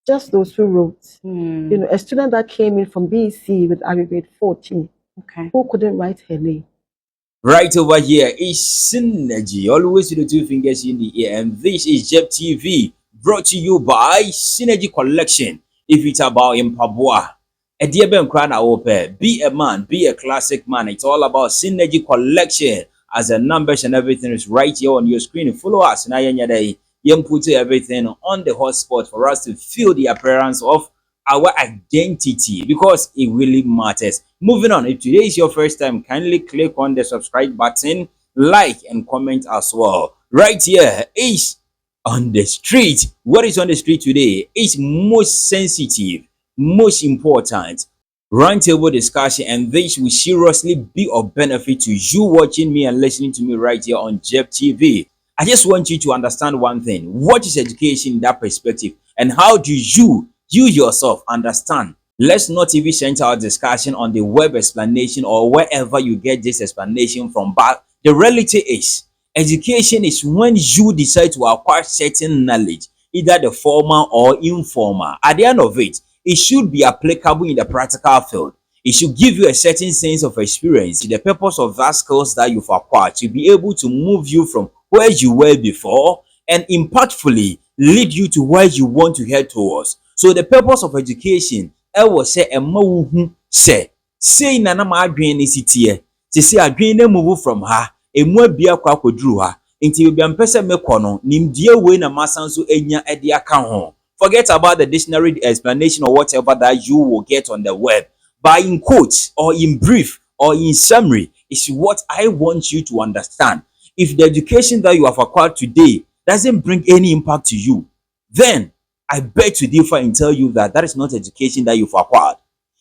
just those who wrote. A student that came in from BECE with Aggregate 14, who couldn't write her name. Right over here is Synergy, always with the two fingers in the air, and this is JEP TV, brought to you by Synergy Collection. If it's about Mpaboa, a dear Ben Krana Ope, be a man, be a classic man. It's all about Synergy Collection. As the numbers and everything is right here on your screen. Follow us now, you put everything on the hotspot for us to feel the appearance of our identity, because it really matters. Moving on, if today is your first time, kindly click on the subscribe button, like and comment as well. Right here is on the street. What is on the street today is most sensitive, most important roundtable discussion, and this will seriously be of benefit to you watching me and listening to me right here on JEP TV. I just want you to understand one thing. What is education in that perspective, and how do you yourself understand? Let's not even center our discussion on the web explanation or wherever you get this explanation from, but the reality is education is when you decide to acquire certain knowledge, either the formal or informal. At the end of it, it should be applicable in the practical field. It should give you a certain sense of experience. The purpose of that skills that you've acquired to be able to move you from where you were before and impactfully lead you to where you want to head towards. So the purpose of education, I will say, say nana ma adwen is it to say adwen na move from her, a more bia kwa kodru ha. Inti you be ampese mekono, nimdie we na masanso enya edi aka ho. Forget about the dictionary explanation or whatever that you will get on the web. But in quotes or in brief or in summary is what I want you to understand. If the education that you have acquired today doesn't bring any impact to you, then I beg to differ and tell you that that is not education that you've acquired.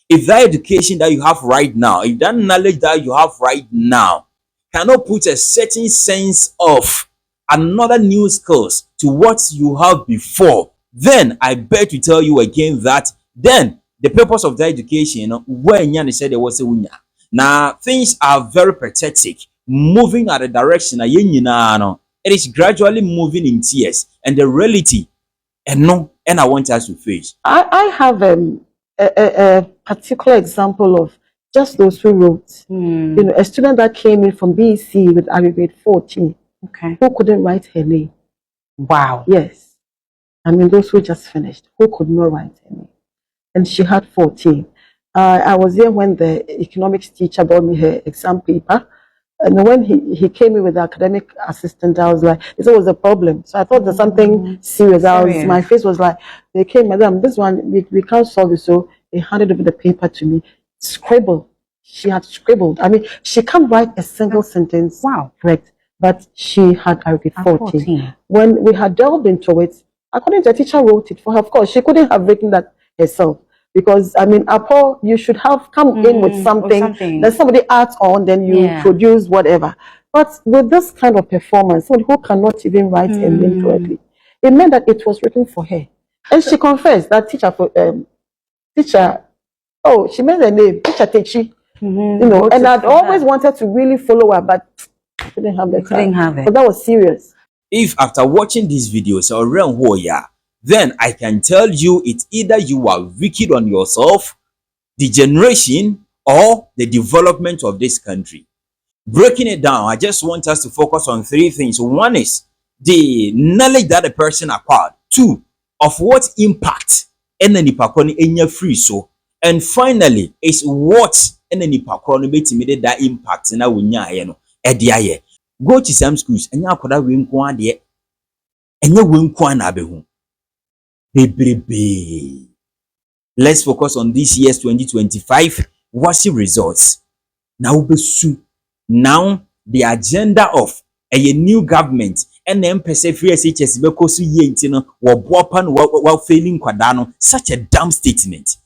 If that education that you have right now, if that knowledge that you have right now cannot put a certain sense of another new skills to what you have before, then I beg to tell you again that then the purpose of that education, when Yanni said there was a winner. Now things are very pathetic, moving at a direction. It is gradually moving in tears, and the reality, and I want us to face. I have a particular example of just those who wrote. A student that came in from BECE with Aggregate 14, who couldn't write her name. Wow. Yes. I mean, those who just finished, who could not write her name. And she had 14. I was there when the economics teacher brought me her exam paper. And when he came in with the academic assistant, I was like, this was a problem. So I thought there's something serious. My face was like, they came, madam, this one, we can't solve it. So they handed over the paper to me. Scribble. She had scribbled. I mean, she can't write a single sentence. Wow. Correct. But she had Aggregate 14. When we had delved into it, according to the teacher wrote it for her. Of course, she couldn't have written that herself. Because, I mean, Apo, you should have come in with something that somebody adds on, then you produce whatever. But with this kind of performance, somebody who cannot even write a name correctly, it meant that it was written for her. And she confessed that teacher, she made the name, teacher Techi, and I'd always wanted to really follow her, but I didn't have the time. But that was serious. If after watching these videos or then I can tell you it's either you are wicked on yourself, the generation, or the development of this country. Breaking it down, I just want us to focus on three things. One is the knowledge that a person acquired. Two, of what impact any pakoni enya free so. And finally, is what any pakoni made that impact na wunya ediaye. Go to some schools and yakoda winkwa de enya winkwa na behu. Let's focus on this year's 2025 WASSCE results. Now the agenda of a new government and then persevere SHS because failing kwadano, such a dumb statement.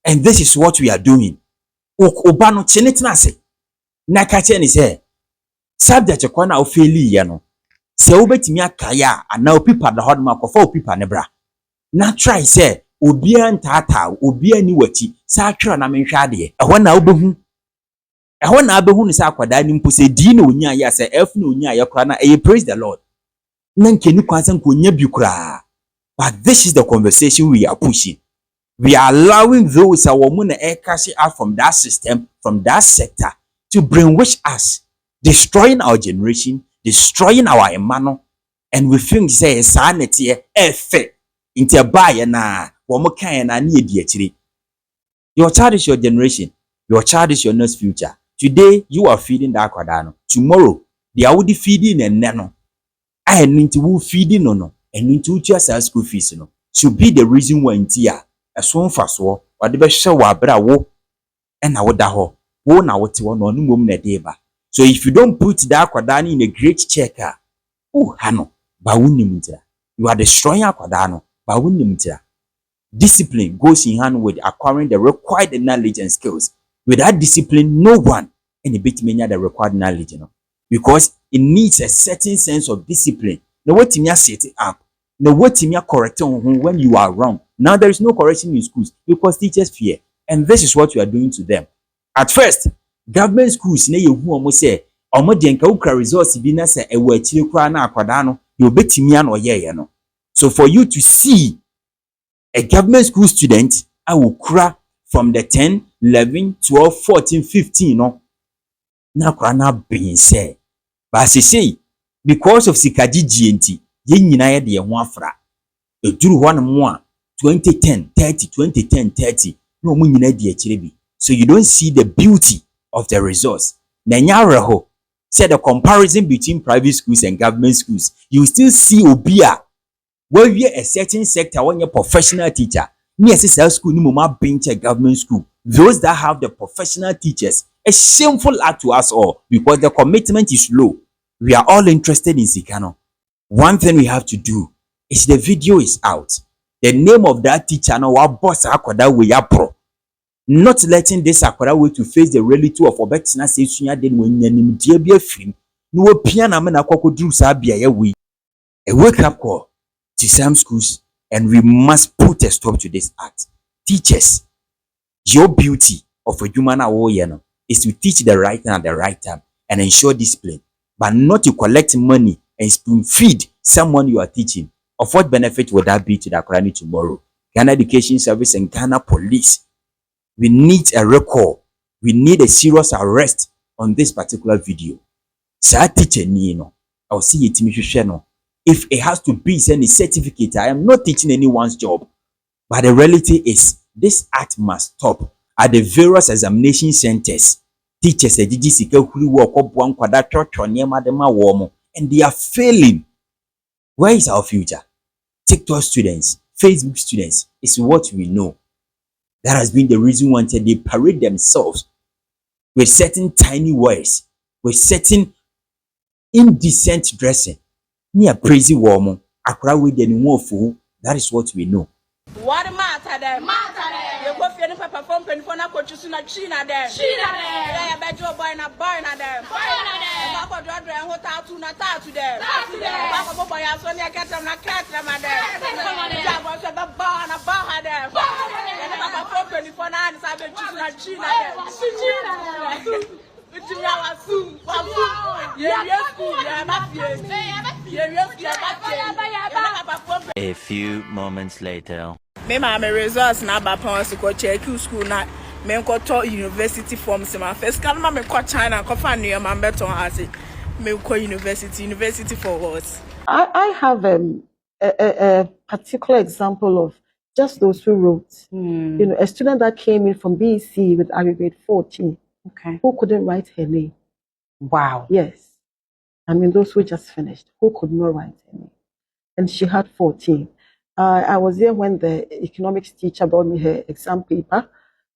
And this is what we are doing. Obano chenetnase nakachen is here. Subject to kwana faili yano. Se ubetimi akaya ana pipa the hard mark of all pipa nebra. Na try say obia ntata obia ni wati sa atwera na menhwa de ehwo na abehu ni sa akwada ni mpo se di na onya ya se f na onya ya kra na praise the Lord na nkeni kwanse nkonya bi kra But this is the conversation we are pushing. We are allowing those that are cash out from that system, from that sector, to brainwash us, destroying our generation, destroying our emano, and we think say sanity effect into buy na your child is your generation. Your child is your next future. Today, you are feeding that kwadano. Tomorrow, they are already feeding and nano. I need to feeding no. And need to just ask school fees no. Should be the reason why in tia. As soon fast war, or the best show abra wo. And I would ho. Wo na what one no mum deba. So if you don't put that kwadani in a great checker, oh hano, bawunimitra. You are destroying kwadano. Bawunimitra. Discipline goes in hand with acquiring the required knowledge and skills. Without discipline, no one any bit many the required knowledge, because it needs a certain sense of discipline. The way to set it up, the way to correct when you are wrong. Now there is no correction in schools because teachers fear, and this is what you are doing to them. At first, government schools ne you almost say omodenka ukra results bi na say e wa chire kura na akwada no you betimi an oyeye no. So for you to see a government school student, I will cry from the 10, 11, 12, 14, 15, no. Na kura na being said. But as I say, because of sikaji GNT, yen nyina de ho afra. E duru one more 2010, 30, 2010, 30. No mu nyina de akire bi. So you don't see the beauty of the results. Na nyare ho. Say the comparison between private schools and government schools, you still see obia where we a certain sector when you're professional teacher, near school, ni mama bench a government school. Those that have the professional teachers, a shameful act to us all because the commitment is low. We are all interested in Sikano. One thing we have to do is the video is out. The name of that teacher now our boss akwada we are pro. Not letting this akwada way to face the reality of obetina say sunya den when yanim die bi afim. No piano man akwako dru sa bia we. A wake up call to some schools, and we must put a stop to this act. Teachers, your beauty of a human is to teach the right thing at the right time and ensure discipline, but not to collect money and spoon feed someone you are teaching. Of what benefit would that be to the Qurani tomorrow? Ghana Education Service and Ghana Police, we need a recall. We need a serious arrest on this particular video. Sa teacher ni no, I'll see it no. If it has to be any certificate, I am not teaching anyone's job. But the reality is, this act must stop at the various examination centers. Teachers, and they are failing. Where is our future? TikTok students, Facebook students is what we know. That has been the reason why they parade themselves with certain tiny words, with certain indecent dressing. Near crazy woman, akra with any more fool. That is what we know. What matter them? You go for any papa from Penfona coaches in a China there. Yeah, I bet you boy na them. Papa Dradra and what out to Nata to them. Papa boy, I saw near cat and a cat, madam. I was a bar and a bar them. Papa from Penfona and I bet you na China. A few moments later. Me my results na ba pon ko check school na me ko to university forms my first can me ko China ko fa new man beton ase me ko university for what. I have a particular example of just those who wrote. You know, a student that came in from BECE with Aggregate 14, who couldn't write her name. Wow. Yes. I mean, those who just finished, who could not write her name. And she had 14. I was there when the economics teacher brought me her exam paper.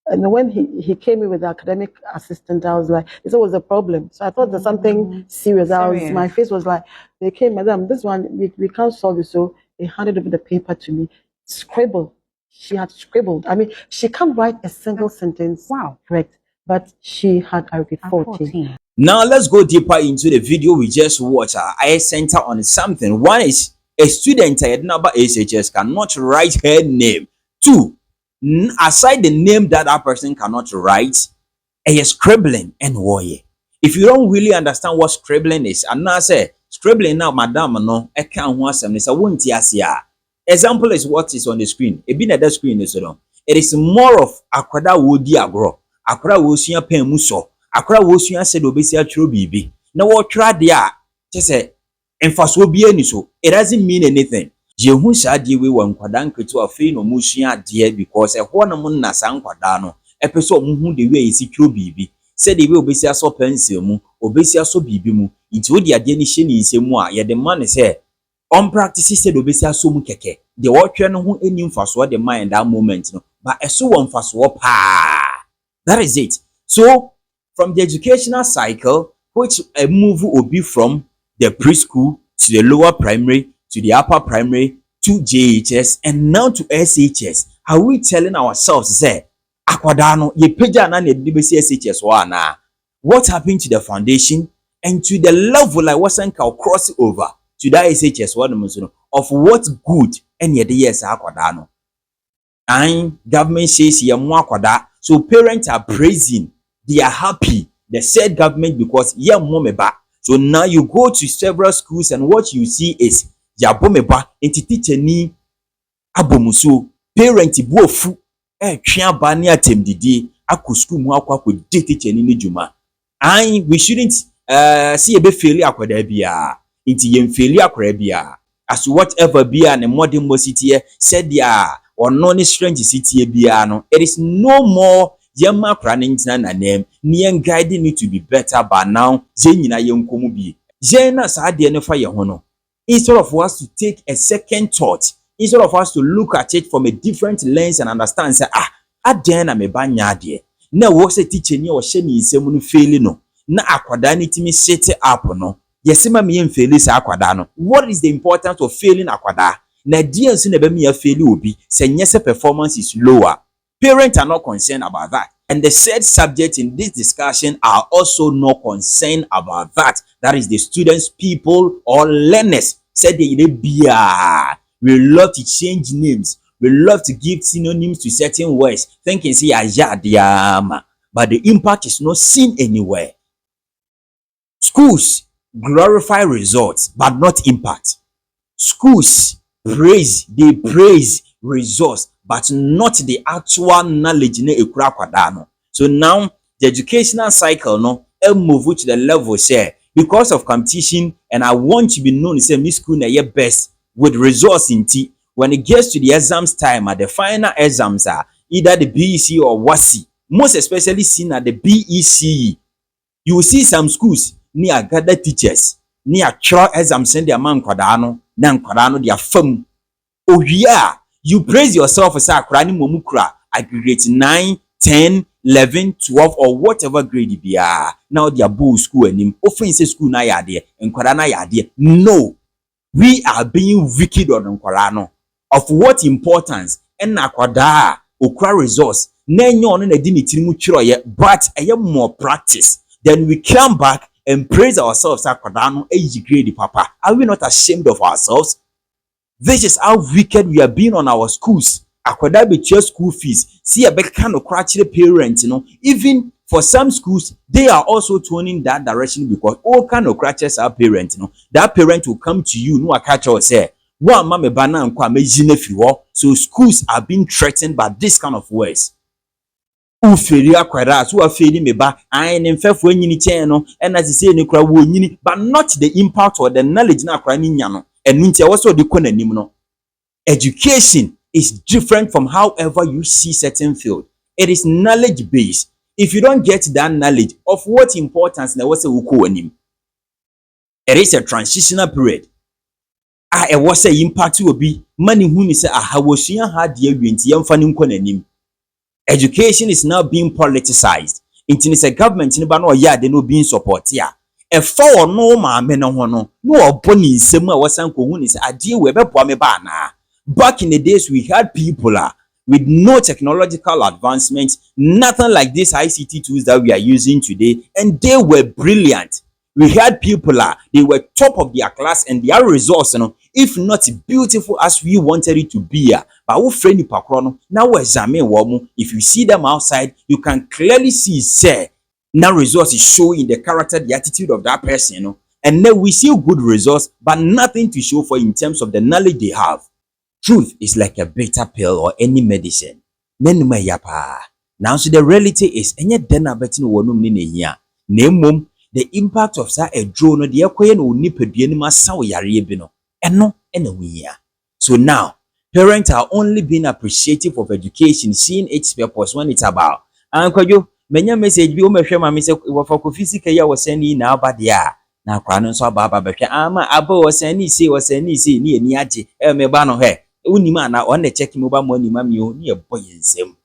And when he came in with the academic assistant, I was like, this was a problem. So I thought there's something serious. My face was like, they came, madam, this one, we can't solve it. So they handed over the paper to me. Scribble. She had scribbled. I mean, she can't write a single sentence. Wow. Correct. But she had Aggregate 14. Now let's go deeper into the video we just watched. I center on something. One is a student at number SHS cannot write her name. Two, aside the name that person cannot write, a scribbling and warrior. If you don't really understand what scribbling is, and now say scribbling now, madam, no, I can't want some. It's a won't yes, yeah. Example is what is on the screen. It be at the screen is it is more of akwada wodi agro. Akwada wo sua pen mu so. Akwada wo sua se do besi atro bibi. Na wo twa de a say emfaso bi ani so. It doesn't mean anything. Jehu saa de we wa nkwada nketu afei no mu sua de because ho na mu na sa nkwada no. Epeso omuhu de we esi tro bibi. Said the way obesi aso pencil mu, obesi aso bibi mu. Nti odi ade ni hye ni nsemu a ye de man say on practice said obesi aso mu keke. The watcher no ho eni mfaso de mind that moment no. But eso won mfaso pa. That is it. So from the educational cycle, which a move will be from the preschool to the lower primary to the upper primary to JHS and now to SHS, are we telling ourselves say akwadano ye peja na ne dibesi SHS wa na? What happened to the foundation and to the level I wasn't cross over to that SHS one of what good and yet yes akwadano? And government says ye mo akwada, so parents are praising, they are happy. They said government because ye mo meba. So now you go to several schools and what you see is ya bomeba enti teacher ni abomuso parent bofu twa ba ne atemdidi akọ school mu akọ teacher ni juma. And we shouldn't see ebe failure akwada bia enti ye failure akwada bia as whatever bia ne modern city said dia or non strange city bia no, it is no more yema kranning na name ni guiding it to be better but now je nyina ye nkomu bi je na sa de ne fa ye ho no. Instead of us to take a second thought, instead of us to look at it from a different lens and understand say aden na me ba nya de na wo se teacher ni o hye ni nsem no fail no na akwada ni timi set up no yesema me fail sa akwada no. What is the importance of failing akwada? Na dia nso na be me fail obi se nyese performance is lower. Parents are not concerned about that. And the said subject in this discussion are also not concerned about that. That is the students, people, or learners. Said they be we love to change names. We love to give synonyms to certain words. Thinking say but the impact is not seen anywhere. Schools glorify results, but not impact. Schools praise results, but not the actual knowledge ne ekura kwada no. So now the educational cycle no move to the level say because of competition and I want to be known say me school na ye best with results in T. When it gets to the exams time at the final exams are either the BECE or WASI, most especially seen at the BECE. You will see some schools near gather teachers near trial exams send their man kwada no na kwada no their firm. Oh yeah, you praise yourself as a krani momukra aggregate 9, 10, 11, 12 or whatever grade be now they are bull school and him often say school na yade and kwarana yade. No, we are being wicked on kwarano of what importance and na kwada okra resource na nyo no na di ni tiri mu twiro but more practice. Then we come back and praise ourselves as kwadano grade papa. Are we not ashamed of ourselves? This is how wicked we are being on our schools. Akwada be school fees. See a big kind of crutchy parents, even for some schools, they are also turning that direction because all kind of crutches are parents, That parent will come to you, no catch or say, one mama bana and kwame jinefiwo. So schools are being threatened by this kind of words. Failure kwara so failing me ba and in fact when you channel and as you say ni kwa wo but not the impact or the knowledge na kwa ni nya no. And also the education is different from however you see certain field. It is knowledge based. If you don't get that knowledge of what importance na wase wuko anim, it is a transitional period. It was a impact will be money who ni say ahawosua ha de awenti yemfa ni nko nanim. Education is now being politicized. It is a government ni ba no ya de no being support ya. For no maame no ho no oboni nsem a wasan ko hu ni se ade we beboa me ba na. Back in the days we had people with no technological advancements, nothing like these ICT tools that we are using today, and they were brilliant. We had people they were top of their class and their results if not beautiful as we wanted it to be but we friend pakro now we examine wo if you see them outside you can clearly see say now results is showing the character, the attitude of that person, and then we see good results, but nothing to show for in terms of the knowledge they have. Truth is like a bitter pill or any medicine. Nenuma yapa. Now, so the reality is, any dena betin wonum ni ya. Nemum, the impact of sa a drone, the aquayan will nip a bienima saw yaribino. And no, we ya. So now, parents are only being appreciative of education, seeing its purpose when it's about. Uncle you, many message be my shema, Miss Wafakofisika was sending now, but yeah. Now, Crown so baba, ama abo was any say near niaji, mebano hair. Unima na on the check mobile money, mammy, near boy in sim.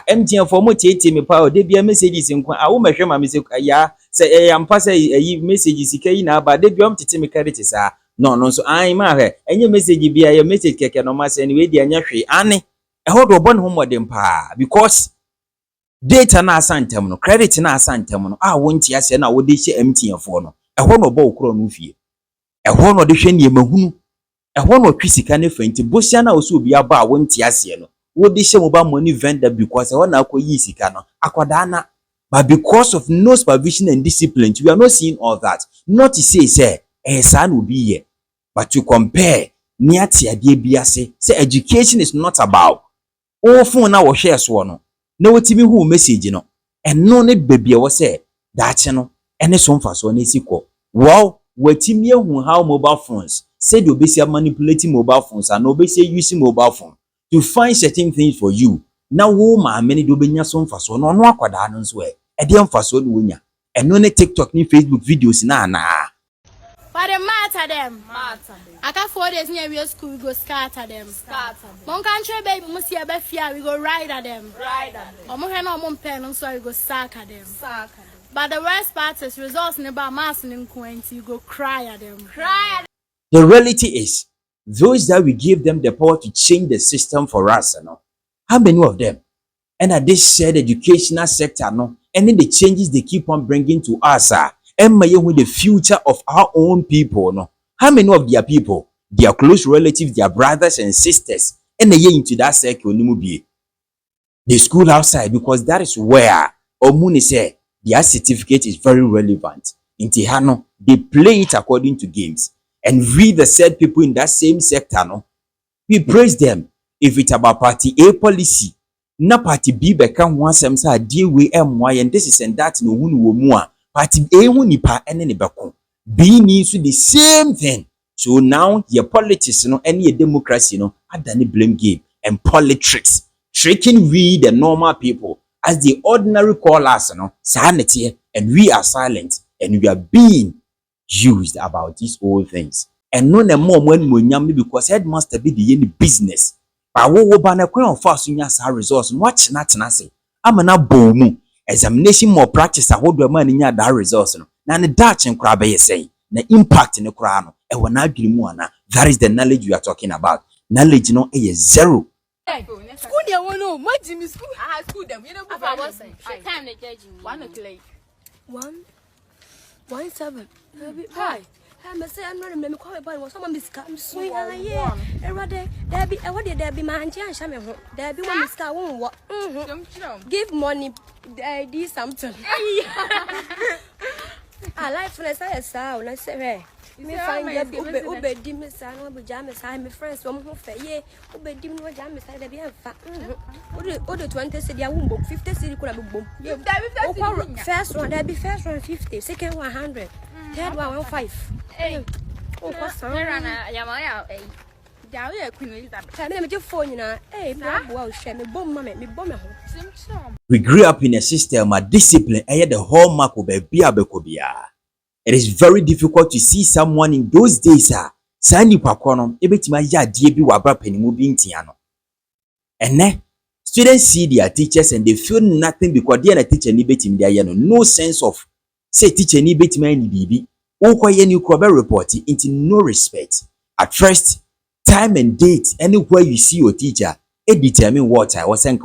MTN for more me power, they be a messages in I will measure my music. Ya say, I am passing a messages, now, but they be on to me carriage, sir. No, so I'm a any message be a message can no mass anyway, the anyashi, Annie. I hold a one home them pa because data na santam no credit na santam no won't yes na wo de hye MTN for no ho no bo kro no fie ho no de hwe ne mahunu ho no twisika ne fenti bosia na oso obi aba won't yes no wo de hye mobile money vendor because ho na akoyi sika no akoda na, but because of no supervision and discipline we are not seeing all that. Not to say san will be here, but to compare near ade biase say education is not about all phone na wo share so no na wotimi hu message no eno ne baby wo say daache no ene so mfa so na esiko wow watimi hu how mobile phones say the obesi manipulating mobile phones and obesi using mobile phone to find certain things for you. Now wo ma many do benya so mfa so no akwada no so e de mfa so no wonya eno ne TikTok ni Facebook videos na But the matter them. I got 4 days near real school, we go scatter them. One country baby must see a befia, we go ride at them. Or more than one pen, so we go sack at them. But the worst part is results in about mass and quaint, you go cry at them. The reality is, those that we give them the power to change the system for us, how many of them? And at this shared educational sector, and then the changes they keep on bringing to us and with the future of our own people, how many of their people, their close relatives, their brothers and sisters, and they into that circle, the school outside, because that is where Omuni say their certificate is very relevant. In Tihano, they play it according to games. And we, the said people in that same sector, we praise them. If it's about party A policy, na party B become one semsa deal with MY, and this is and that no one will more. Party A nipa and any bako. B needs to the same thing. So now your politics, and your democracy, had done a blame game and politics, tricking we the normal people as the ordinary call us, sanity, and we are silent and we are being used about these old things. And no more when we because headmaster be the any business. But what will ban a queen of fast in your resource? Watch not say. I'm an abomu. Examination more practice. I hold the money in that resource. Now the Dutch and crab say the impact in the crown. And when I give more, that is the knowledge we are talking about. Knowledge is zero. School they won't know. What Jimmy school? I school them. You know what time they judge you? 1 o'clock. 1-7. Hi. I'm say I'm not remember call about was someone miss come so yeah. There be man jan shame ho. There be one miss car won give money do something. I like for say sao let's say me find ube di me sa no be jam sa me friends wo ho fe ye ube di no jam sa there be fa o de 20 cedi a wumbo 50 cedi kula be bom first one there be first one 50 second 100 third one 15. Hey, oh, what's wrong? Yamaya, eh? Dawe Queen Elizabeth. Me just phone na. Eh, me abo share me bom mama, me bom ho. We grew up in a system of discipline and the hallmark of a biabekobia. It is very difficult to see someone in those days, Sandy Pacono, ebetima ya diebi wabra penimu bintiano. And students see their teachers and they feel nothing because they are a teacher ni betim there, no sense of say teacher ni betima ni bibi. Ukwaye ni ukwabe report into no respect. At first, time and date, anywhere you see your teacher, it determine what I was saying.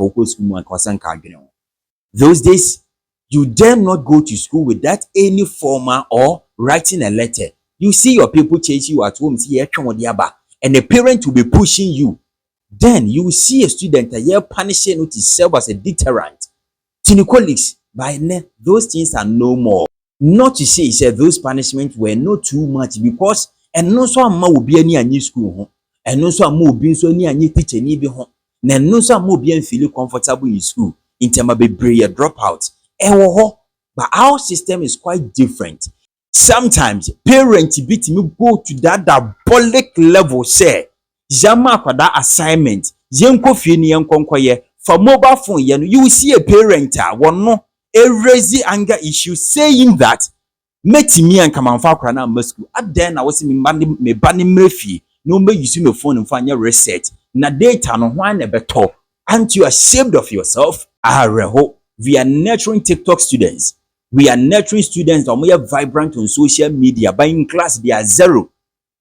Those days, you dare not go to school without any formal or writing a letter. You see your people chase you at home, and the parent will be pushing you. Then you will see a student a year punishing you to serve as a deterrent. To the colleagues, by now, those things are no more. Not to say those punishments were not too much because and no so amma will be any new school. And also am obi so ni anye teacher ni bi ho. Na no so am obi an feel comfortable in school in terms of a drop out. But our system is quite different. Sometimes parents beat me go to that diabolic level say Jama kwada assignment yenko fie ni yenkonkoye for mobile phone you will see a parent one no raise anger issue saying that metimi an kamanfa kwara na school aden na wose me ba ne mrefi no me use my phone and find reset na data no hwan na beto. Aren't you ashamed of yourself? We are nurturing TikTok students. We are nurturing students that are vibrant on social media, but in class they are zero.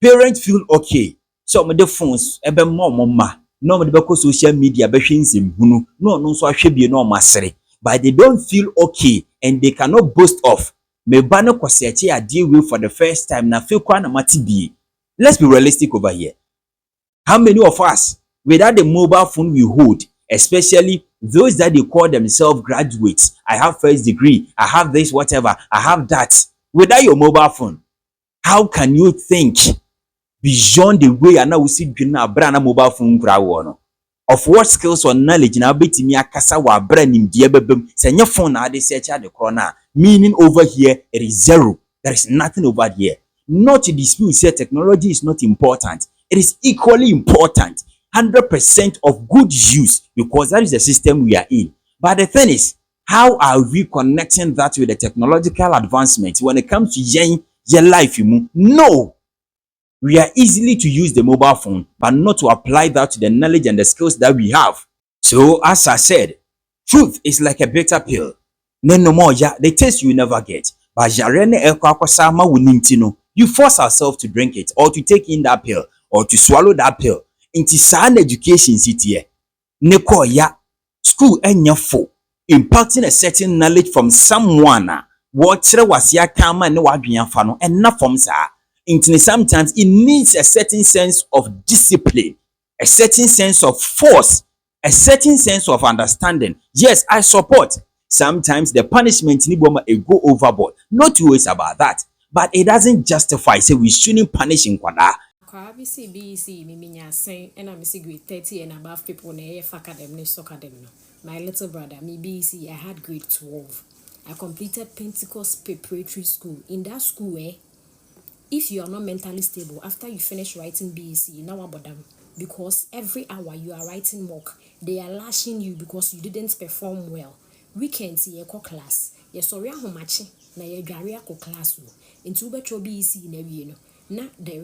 Parents feel okay. So my phones, ebe mama, no me beko social media, be hunu, no so ahwe no masere. But they don't feel okay and they cannot boast of. Me ba no kwasete a deal with for the first time na feel kwa na mati. Let's be realistic over here. How many of us, without the mobile phone we hold, especially those that they call themselves graduates, I have first degree, I have this, whatever, I have that. Without your mobile phone, how can you think beyond the way I now see brand mobile phone no? Of what skills or knowledge na betimi akasa wa brand in die bebem senya phone na dey search at the corner, meaning over here it is zero. There is nothing over here. Not to dispute say technology is not important. It is equally important. 100% of good use, because that is the system we are in. But the thing is, how are we connecting that with the technological advancement when it comes to your life? No, we are easily to use the mobile phone, but not to apply that to the knowledge and the skills that we have. So as I said, truth is like a bitter pill. No more, the taste you never get. But you force ourselves to drink it or to take in that pill or to swallow that pill. Inti sound education city neko ya school enya fo impacting a certain knowledge from someone what was ya kama ne wadwen fa no and not from sa inti sometimes it needs a certain sense of discipline, a certain sense of force, a certain sense of understanding. Yes, I support sometimes the punishment ni boma go overboard, not always about that, but it doesn't justify say we shouldn't punish in kwada. BECE, BECE, me saying, and I'm grade 30 and above people in the academy, soccer them. My little brother, me BECE, I had grade 12. I completed Pentecost Preparatory School. In that school, if you are not mentally stable, after you finish writing BECE, you know about them. Because every hour you are writing mock, they are lashing you because you didn't perform well. Weekends, you go class. You sorry how much, na you gary ko class. Into better BECE, you na there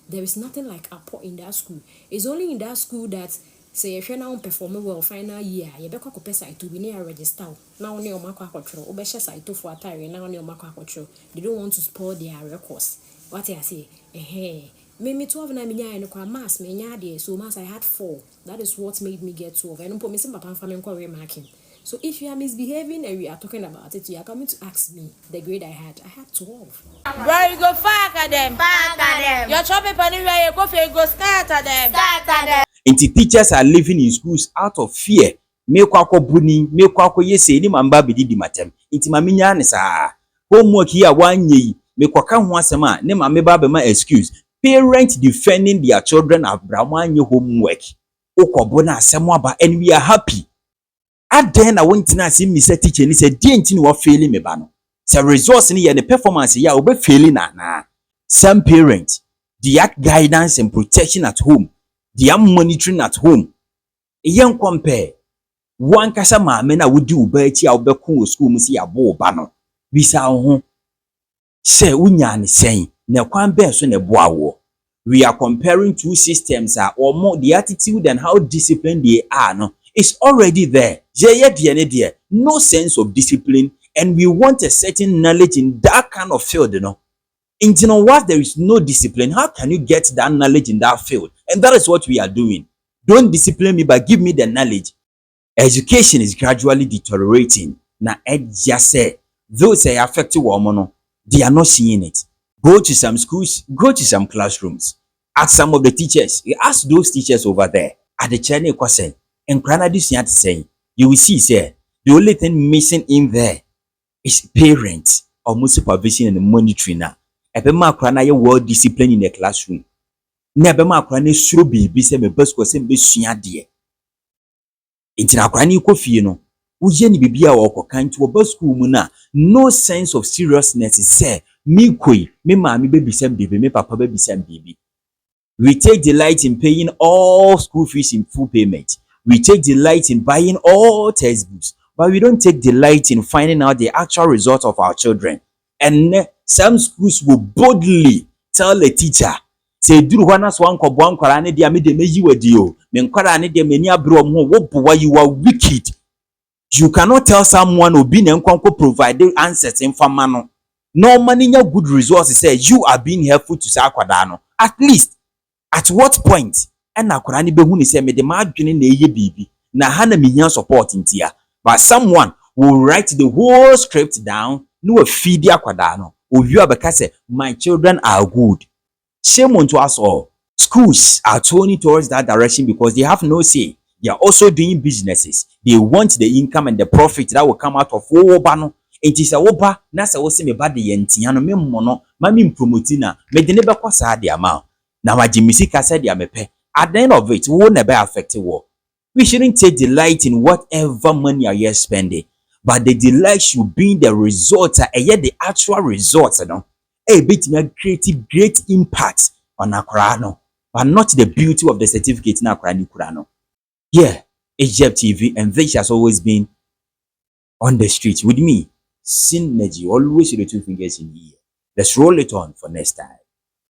there is nothing like a pot in that school. It's only in that school that say if you now perform well final year you be kwa site to be near register now on your makwa control obesha site for attire now on your makwa control. They don't want to spoil their records. What I say me 12 na minya en kwa mass me nya there, so mass I had 4. That is what made me get 12. I don't put me some papa family remarking. So if you are misbehaving and we are talking about it, you are coming to ask me the grade I had. I had 12. Where you go fuck at them? Fuck at them. Your chop paper anywhere you go for you go start at them. Start at them. And teachers are living in schools out of fear. Me kwako buni, me kwako yese ni mamba bidi matem. Inti maminya ne sa. Homework here wanye. Me kwaka ho asema ne mame baba ma excuse. Parents defending their children abramanye homework. Okobona asemo aba and we are happy. Aden na wontina se mi se teacher ni se die ntini wo failing me ba no. Se resource ni ye ne performance ya obe failing na. Some parents, their guidance and protection at home, their monitoring at home. Yen compare one kasa maame na wodi ubachi a obekun school mu si abo ba no. Bisa ho se unya ne sen na kwan be so ne boa wo. We are comparing two systems or more the attitude and how disciplined they are no. It's already there. No sense of discipline, and we want a certain knowledge in that kind of field, you know. And you know what? There is no discipline. How can you get that knowledge in that field? And that is what we are doing. Don't discipline me, but give me the knowledge. Education is gradually deteriorating. Now, just say those are affected women, they are not seeing it. Go to some schools, go to some classrooms. Ask some of the teachers. Ask those teachers over there at the Chinese question. And Granada saying, you will see, sir, the only thing missing in there is parents or supervision and monitoring now. Well disciplined in the classroom. na be ma akora ne suro bibi se me basco se me sua de nti na akora ne kɔ fie no woye ni bibi a wɔkɔka nti wɔ basco mu na no sense of seriousness say me koi me maami be bisam bibi me papa be bisam bibi. We take delight in paying all school fees in full payment. We take delight in buying all textbooks, but we don't take delight in finding out the actual results of our children. And some schools will boldly tell a teacher, say, "Do one as one kobuan korane dia me de meji wadio. Men korane dia meni abro mo wo you are wicked." You cannot tell someone who been and provide the answers in famano. No money your good resources say you are being helpful to Sakwadano. At least. At what point and na kwara ni behu ni say me de ma adwene na eye bibi na ha na menya support ntia, but someone will write the whole script down no feed akwada no owi abeka say my children are good. Shame on to us all. Schools are turning towards that direction because they have no say. They are also doing businesses. They want the income and the profit that will come out of oba no. It is a oba na say wo se me ba de yentia no me mmono ma me promote na me de ne be kwasa de ama. Now, what Jimmy said, at the end of it, we will never affect the war. We shouldn't take delight in whatever money you are spending, but the delight should be in the results, and yet the actual results, a bit may create great impact on Akrano, but not the beauty of the certificate in Akrano. Yeah, Egypt TV, and this has always been on the street with me, Synergy, always with the two fingers in the ear. Let's roll it on for next time.